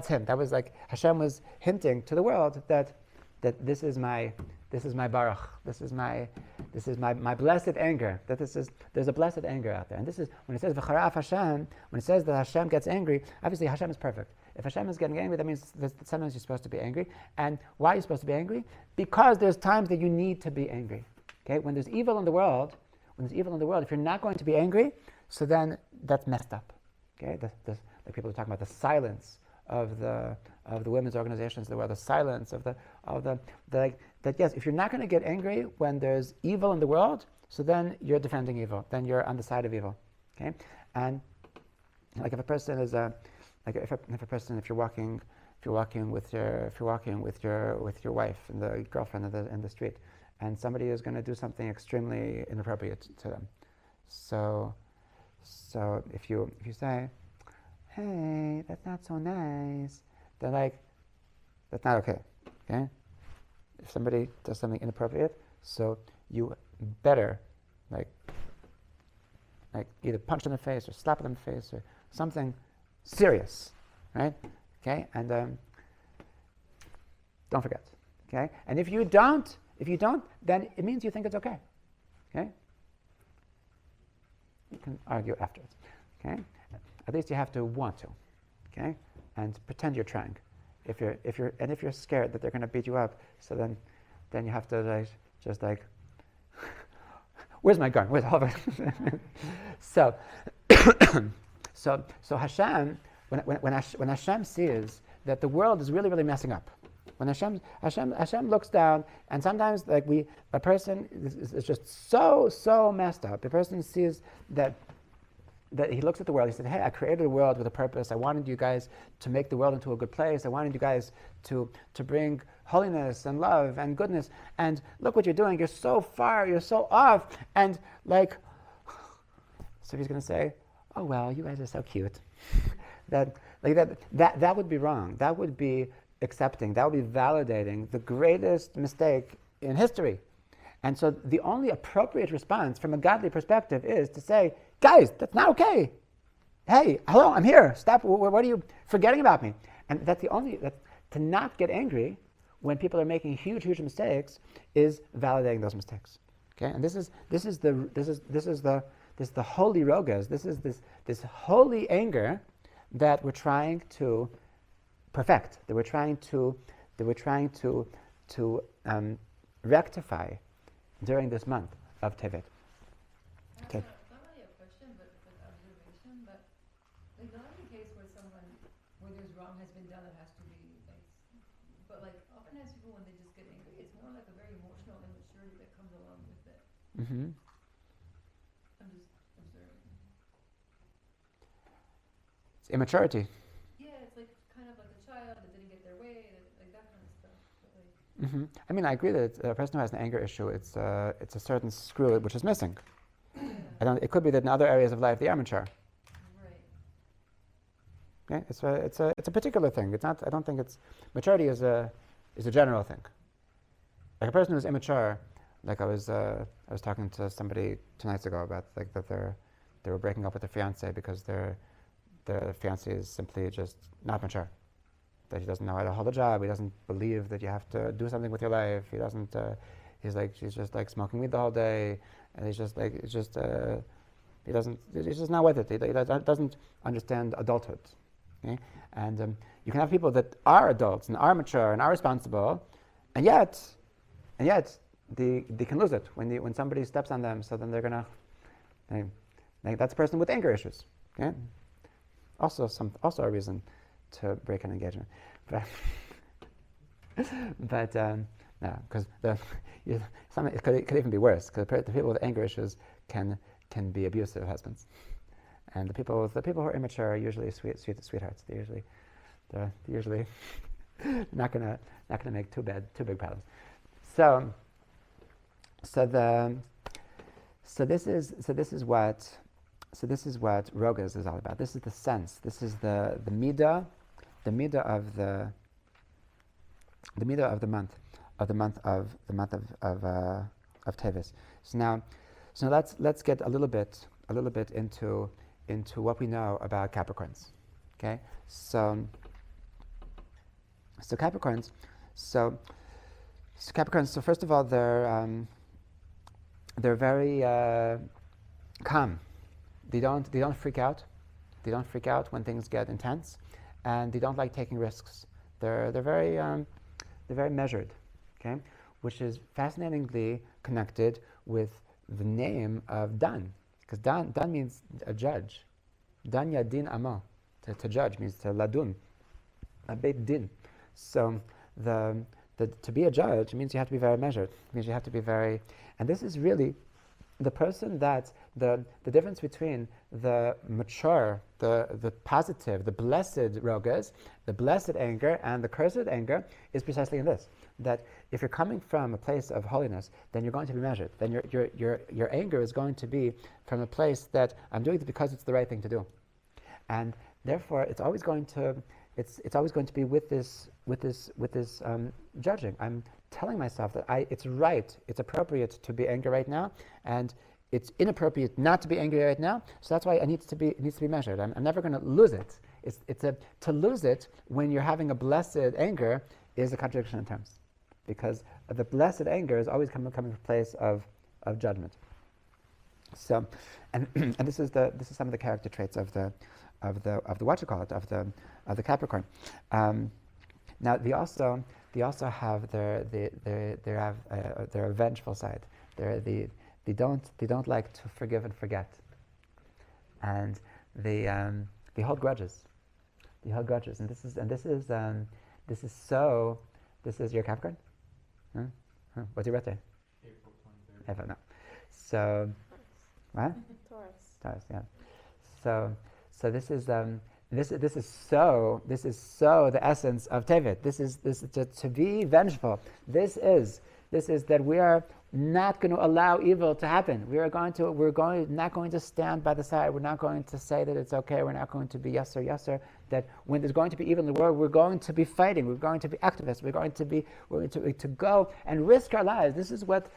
Speaker 1: him. That was like Hashem was hinting to the world that this is my Baruch. This is my blessed anger. There's a blessed anger out there. And this is when it says V'charaf Hashem, when it says that Hashem gets angry, obviously Hashem is perfect. If Hashem is getting angry, that means that sometimes you're supposed to be angry. And why are you supposed to be angry? Because there's times that you need to be angry. Okay, when there's evil in the world, if you're not going to be angry, so then that's messed up. Okay, like people are talking about the silence of the women's organizations, the silence of that yes, if you're not going to get angry when there's evil in the world, so then you're defending evil, then you're on the side of evil. Okay, and like if a person is if you're if you're walking with your wife and the girlfriend in the street, and somebody is going to do something extremely inappropriate to them. So if you say, "Hey, that's not so nice," they're like, that's not okay. Okay? If somebody does something inappropriate, so you better like either punch them in the face or slap them in the face or something serious, right? Okay, and don't forget. Okay, and if you don't, then it means you think it's okay. Okay, you can argue afterwards. Okay, at least you have to want to. Okay, and pretend you're trying. If you're scared that they're going to beat you up, so then you have to just where's my gun? Where's the so Hashem, when Hashem sees that the world is really messing up, when Hashem looks down, and sometimes a person is just so messed up. The person sees that he looks at the world. He said, "Hey, I created a world with a purpose. I wanted you guys to make the world into a good place. I wanted you guys to bring holiness and love and goodness. And look what you're doing. You're so far. You're so off." And so he's going to say, "Oh well, you guys are so cute." that would be wrong. That would be accepting. That would be validating the greatest mistake in history. And so the only appropriate response from a godly perspective is to say, "Guys, that's not okay. Hey, hello, I'm here. Stop. What are you forgetting about me?" And that's to not get angry when people are making huge mistakes is validating those mistakes. Okay, and this is the holy rogas. This is this holy anger that we're trying to perfect. That we're trying to rectify during this month of Teivet. Okay.
Speaker 3: Not really a question, but an observation. But not in the case where there's wrong has been done, it has to be but oftentimes people when they just get angry, it's more like a very emotional immaturity that comes along with it.
Speaker 1: Mm-hmm.
Speaker 3: I'm just observing.
Speaker 1: It's immaturity.
Speaker 3: Yeah, it's kind of like a child that didn't get their way, that kind of stuff.
Speaker 1: Mm-hmm. I mean, I agree that a person who has an anger issue, it's a certain screw which is missing. It could be that in other areas of life they are mature.
Speaker 3: Right.
Speaker 1: Okay, it's a particular thing. It's not. I don't think it's maturity is a general thing. Like a person who's immature, like I was talking to somebody 2 nights ago about that they were breaking up with their fiance because their fiance is simply just not mature. That he doesn't know how to hold a job. He doesn't believe that you have to do something with your life. He doesn't. She's just smoking weed the whole day, and he's just not with it. He doesn't understand adulthood. Okay? And you can have people that are adults and are mature and are responsible, and yet they can lose it when somebody steps on them. So then they're gonna. That's a person with anger issues. Okay? Also a reason to break an engagement, but no, because it could even be worse. Because the people with anger issues can be abusive husbands, and the people who are immature are usually sweethearts. They're usually not gonna make too big problems. So this is what rogas is all about. This is the sense. This is the midah of the month of Tevis. So now let's get a little bit into what we know about Capricorns. Okay, so Capricorns. So Capricorns. So first of all, they're very calm. They don't freak out. They don't freak out when things get intense, and they don't like taking risks. They're very measured, okay, which is fascinatingly connected with the name of Dan, because Dan means a judge. Dan yadin amo, to judge means to ladun, a beit din. So to be a judge means you have to be very measured. It means you have to be very, and this is really the person that the difference between the mature, the positive, the blessed rogas, the blessed anger, and the cursed anger is precisely in this: that if you're coming from a place of holiness, then you're going to be measured. Then your anger is going to be from a place that I'm doing it because it's the right thing to do, and therefore it's always going to be with this judging. I'm telling myself that it's right, it's appropriate to be angry right now, and it's inappropriate not to be angry right now. So that's why it needs to be measured. I'm never going to lose it. To lose it when you're having a blessed anger is a contradiction in terms, because the blessed anger is always coming from a place of judgment. So, and this is some of the character traits of the Capricorn. Now they also have their vengeful side. They don't like to forgive and forget, and they hold grudges. They hold grudges, and this is your Capricorn. What's your birthday?
Speaker 2: April 23rd.
Speaker 1: April, no. So, what? Taurus, yeah. So this is so the essence of Teivet. This is to be vengeful. This is that we are not going to allow evil to happen. We're not going to stand by the side. We're not going to say that it's okay. We're not going to be yasser. That when there's going to be evil in the world, we're going to be fighting. We're going to be activists. We're going to go and risk our lives. This is what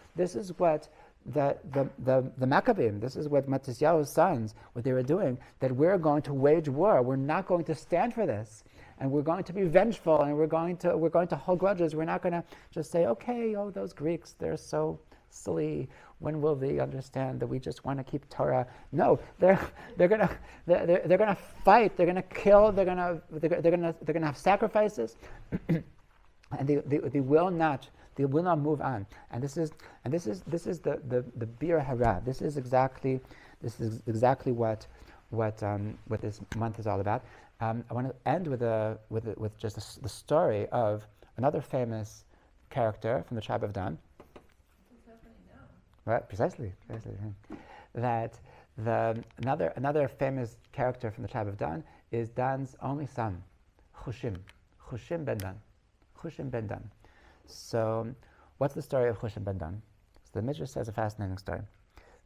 Speaker 1: the Maccabim, this is what Matisyahu's sons, what they were doing, that we're going to wage war. We're not going to stand for this, and we're going to be vengeful, and we're going to hold grudges. We're not going to just say, okay, those Greeks, they're so silly. When will they understand that we just want to keep Torah? No, they're gonna fight. They're gonna kill. They're gonna have sacrifices, and they will not. They will not move on, and this is the bir hara. This is exactly what this month is all about. I want to end with just the story of another famous character from the tribe of Dan.
Speaker 3: What's happening now?
Speaker 1: Right, precisely. That another famous character from the tribe of Dan is Dan's only son, Chushim ben Dan. So, what's the story of Chushim ben Dan? So the Midrash says a fascinating story,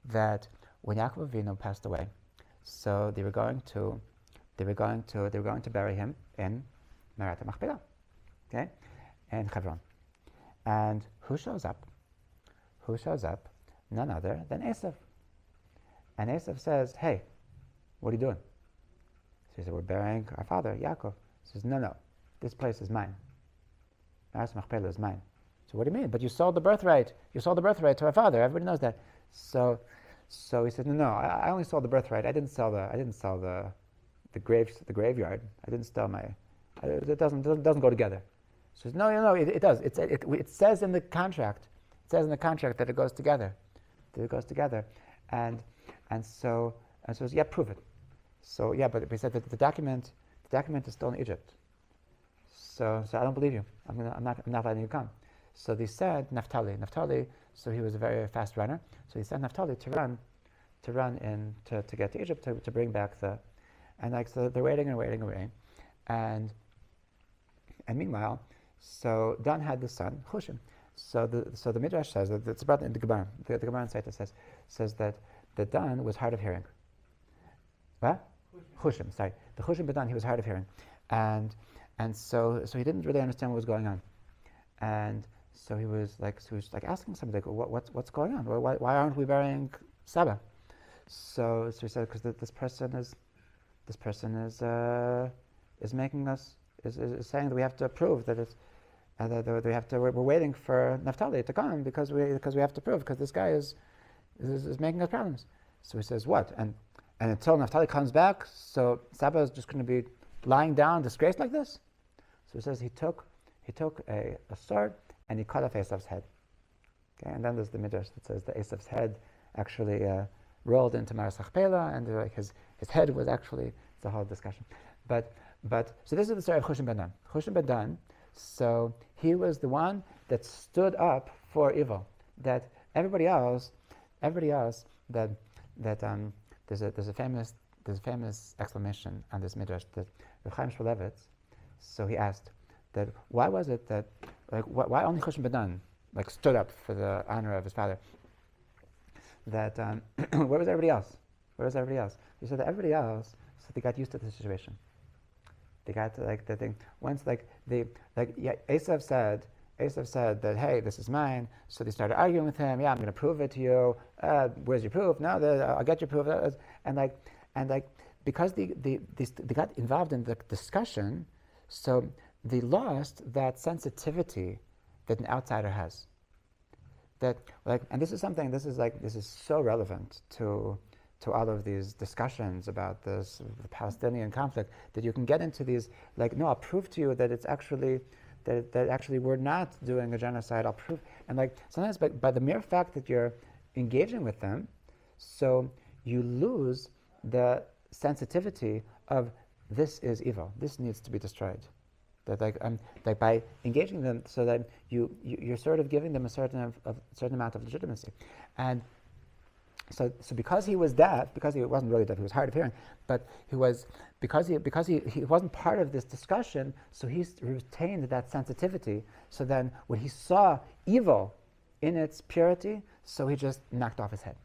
Speaker 1: that when Yaakov Avinu passed away, so they were going to bury him in Merat HaMachpelah, okay, in Hebron, and who shows up? None other than Esav. And Esav says, "Hey, what are you doing?" So he said, "We're burying our father, Yaakov." He says, "No, this place is mine. Merat Machpelah is mine." So what do you mean? But you sold the birthright. You sold the birthright to our father. Everybody knows that. So he said, "No, I only sold the birthright. I didn't sell the graveyard. I didn't sell my. It doesn't go together." So he says, "No, it does. It says in the contract. It says in the contract that it goes together. That it goes together." And so yeah, prove it. So yeah, but he said that the document is still in Egypt. So I don't believe you. I'm not letting you come. So they said Naphtali. So he was a very fast runner. So he sent Naphtali to run in to get to Egypt to bring back so they're waiting, and meanwhile, so Dan had the son Chushim. So the Midrash says that it's about in the Gemara. The Gemara in Saita says that Dan was hard of hearing. What? Chushim. Sorry, the Chushim ben Dan, he was hard of hearing, and so he didn't really understand what was going on, and so he was like asking somebody, like, what's going on? Why aren't we burying Saba? So he said, because this person is making us is saying that we have to prove that it's that we have to. We're waiting for Naphtali to come because we have to prove, because this guy is making us problems. So he says, what? And until Naphtali comes back, so Saba is just going to be lying down disgraced like this? So he says he took a sword and he cut off Esav's head. Okay, and then there's the Midrash that says that Esav's head actually rolled into Merat HaMachpelah, and his head was actually, it's a whole discussion. But so this is the story of Chushim ben Dan. Chushim ben Dan, so he was the one that stood up for evil. That everybody else, everybody else that there's a famous exclamation on this midrash that Reb Chaim Shmulevitz. So he asked that why was it that why only Choshen Bedan stood up for the honor of his father? That where was everybody else? Where was everybody else? He said that everybody else, so they got used to the situation. They got to the thing. Once Esav said that, hey, this is mine. So they started arguing with him. Yeah, I'm going to prove it to you. Where's your proof? No, I'll get your proof. And because they got involved in the discussion, so they lost that sensitivity that an outsider has. That and this is so relevant to all of these discussions about the Palestinian conflict, that you can get into these no, I'll prove to you that it's actually that actually we're not doing a genocide. I'll prove, and sometimes by the mere fact that you're engaging with them, so you lose the sensitivity of this is evil. This needs to be destroyed. That by engaging them, so that you're sort of giving them a certain amount of legitimacy, and so because he was deaf, because he wasn't really deaf, he was hard of hearing, but he was because he wasn't part of this discussion, so he retained that sensitivity. So then when he saw evil in its purity, so he just knocked off his head.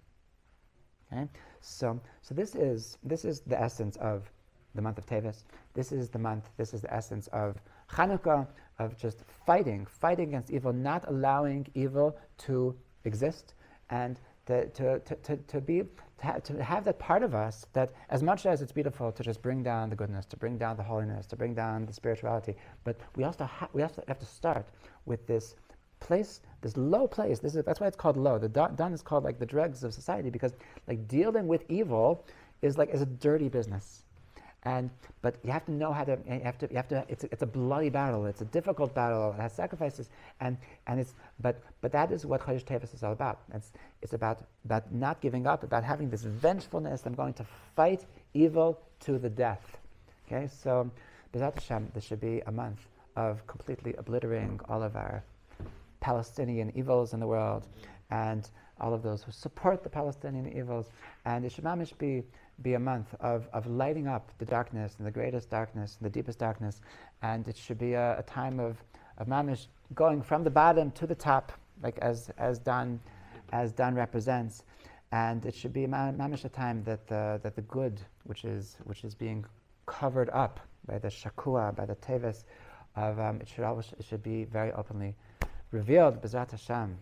Speaker 1: Okay, so this is the essence of the month of Teivet. This is the essence of Chanukah, of just fighting against evil, not allowing evil to exist, and to have that part of us that, as much as it's beautiful to just bring down the goodness, to bring down the holiness, to bring down the spirituality, but we also have to start with this place, this low place. That's why it's called low. The dun is called the dregs of society, because dealing with evil is a dirty business. But you have to know how to. It's a bloody battle. It's a difficult battle. It has sacrifices, but that is what Chodesh Teivet is all about. It's about not giving up, about having this vengefulness. I'm going to fight evil to the death. Okay, so B'ezrat Hashem, this should be a month of completely obliterating all of our Palestinian evils in the world, and all of those who support the Palestinian evils, and it should mamish be a month of lighting up the darkness, and the greatest darkness, and the deepest darkness, and it should be a time of mamish going from the bottom to the top, as Dan represents, and it should be mamish a time that the good, which is being covered up by the shakua, by the teves, it should be very openly revealed. B'ezrat Hashem.